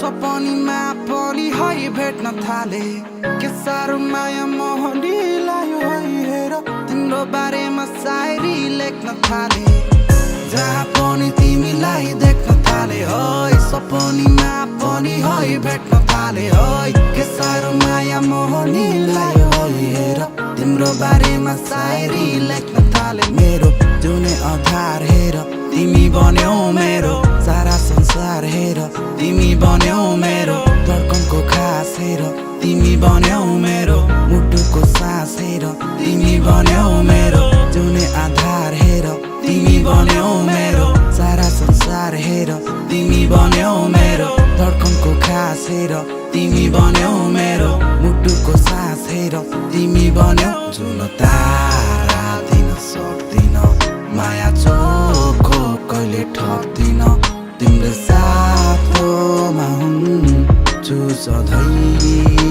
सपनीमा पनि है भेट्न थाले के साह्रो माया मोहनीलाई है हेर तिम्रो बारेमा शायरी लेख्न थाले जहाँ पनि तिमीलाई देख्न थाले है सपनीमा पनि है भेट्न थाले है के साह्रो माया मोहनीलाई है हेर तिम्रो बारेमा शायरी लेख्न थाले मेरो जुने आधार हेर तिमी बन्यौ मेरो सारा संसार हेर तिमी बन्यौ मेरो धड्कनको खास हेर तिमी बन्यौ मेरो मुटुको सास हेर तिमी बन्यौ मेरो जुने आधार हेर तिमी बन्यौ मेरो सारा संसार हेर तिमी बन्यौ मेरो धड्कनको खास हेर तिमी बन्यौ मेरो मुटुको सास हेर तिमी बन्यौ जुन तारा दिन सक्दिन माया चोखो कहिले ठग्दिन तिम्रो साथोमा हुन्छु सधैँ